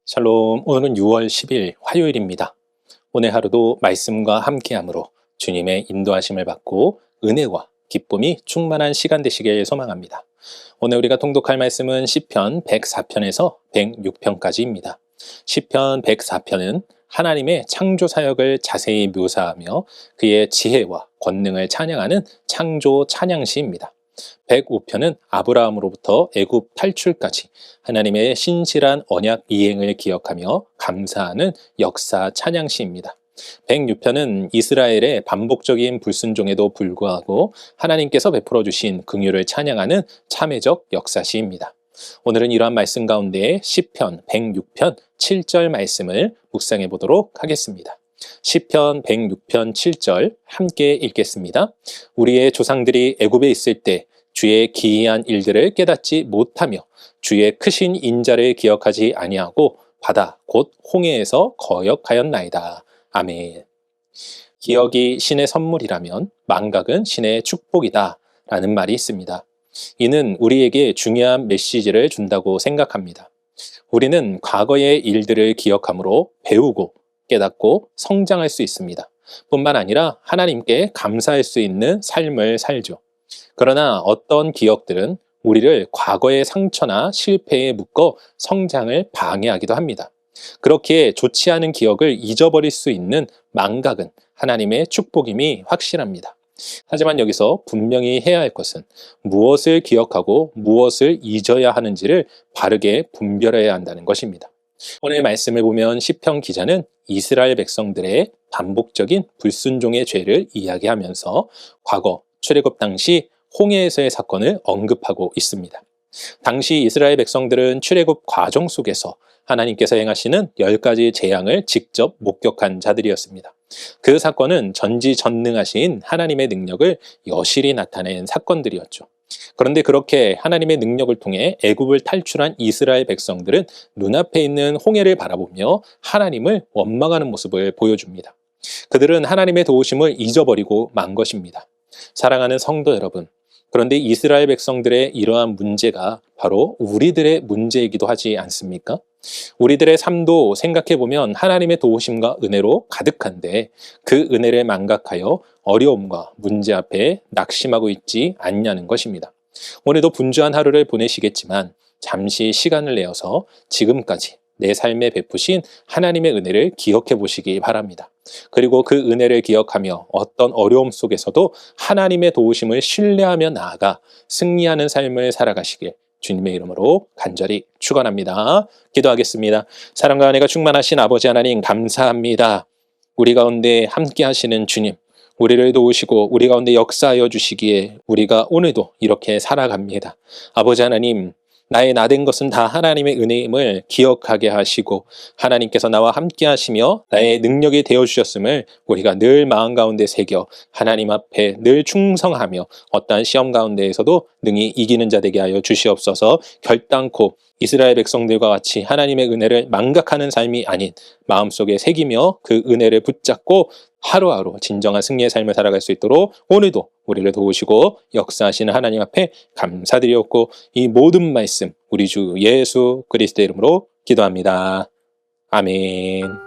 샬롬, 오늘은 6월 10일 화요일입니다. 오늘 하루도 말씀과 함께함으로 주님의 인도하심을 받고 은혜와 기쁨이 충만한 시간 되시길 소망합니다. 오늘 우리가 통독할 말씀은 시편 104편에서 106편까지입니다. 시편 104편은 하나님의 창조 사역을 자세히 묘사하며 그의 지혜와 권능을 찬양하는 창조 찬양시입니다. 105편은 아브라함으로부터 애굽 탈출까지 하나님의 신실한 언약 이행을 기억하며 감사하는 역사 찬양시입니다. 106편은 이스라엘의 반복적인 불순종에도 불구하고 하나님께서 베풀어 주신 긍휼을 찬양하는 참회적 역사시입니다. 오늘은 이러한 말씀 가운데 시편 106편 7절 말씀을 묵상해 보도록 하겠습니다. 시편 106편 7절 함께 읽겠습니다. 우리의 조상들이 애굽에 있을 때 주의 기이한 일들을 깨닫지 못하며 주의 크신 인자를 기억하지 아니하고 바다 곧 홍해에서 거역하였나이다. 아멘. 기억이 신의 선물이라면 망각은 신의 축복이다 라는 말이 있습니다. 이는 우리에게 중요한 메시지를 준다고 생각합니다. 우리는 과거의 일들을 기억함으로 배우고 깨닫고 성장할 수 있습니다. 뿐만 아니라 하나님께 감사할 수 있는 삶을 살죠. 그러나 어떤 기억들은 우리를 과거의 상처나 실패에 묶어 성장을 방해하기도 합니다. 그렇게 좋지 않은 기억을 잊어버릴 수 있는 망각은 하나님의 축복임이 확실합니다. 하지만 여기서 분명히 해야 할 것은 무엇을 기억하고 무엇을 잊어야 하는지를 바르게 분별해야 한다는 것입니다. 오늘 말씀을 보면 시편 기자는 이스라엘 백성들의 반복적인 불순종의 죄를 이야기하면서 과거 출애굽 당시 홍해에서의 사건을 언급하고 있습니다. 당시 이스라엘 백성들은 출애굽 과정 속에서 하나님께서 행하시는 10가지 재앙을 직접 목격한 자들이었습니다. 그 사건은 전지전능하신 하나님의 능력을 여실히 나타낸 사건들이었죠. 그런데 그렇게 하나님의 능력을 통해 애굽을 탈출한 이스라엘 백성들은 눈앞에 있는 홍해를 바라보며 하나님을 원망하는 모습을 보여줍니다. 그들은 하나님의 도우심을 잊어버리고 만 것입니다. 사랑하는 성도 여러분, 그런데 이스라엘 백성들의 이러한 문제가 바로 우리들의 문제이기도 하지 않습니까? 우리들의 삶도 생각해보면 하나님의 도우심과 은혜로 가득한데 그 은혜를 망각하여 어려움과 문제 앞에 낙심하고 있지 않냐는 것입니다. 오늘도 분주한 하루를 보내시겠지만 잠시 시간을 내어서 지금까지 내 삶에 베푸신 하나님의 은혜를 기억해 보시기 바랍니다. 그리고 그 은혜를 기억하며 어떤 어려움 속에서도 하나님의 도우심을 신뢰하며 나아가 승리하는 삶을 살아가시길 주님의 이름으로 간절히 축원합니다. 기도하겠습니다. 사랑과 은혜가 충만하신 아버지 하나님 감사합니다. 우리 가운데 함께 하시는 주님, 우리를 도우시고 우리 가운데 역사하여 주시기에 우리가 오늘도 이렇게 살아갑니다. 아버지 하나님, 나의 나된 것은 다 하나님의 은혜임을 기억하게 하시고 하나님께서 나와 함께 하시며 나의 능력이 되어주셨음을 우리가 늘 마음 가운데 새겨 하나님 앞에 늘 충성하며 어떠한 시험 가운데에서도 능히 이기는 자 되게 하여 주시옵소서. 결단코 이스라엘 백성들과 같이 하나님의 은혜를 망각하는 삶이 아닌 마음속에 새기며 그 은혜를 붙잡고 하루하루 진정한 승리의 삶을 살아갈 수 있도록 오늘도 우리를 도우시고 역사하시는 하나님 앞에 감사드리옵고 이 모든 말씀 우리 주 예수 그리스도의 이름으로 기도합니다. 아멘.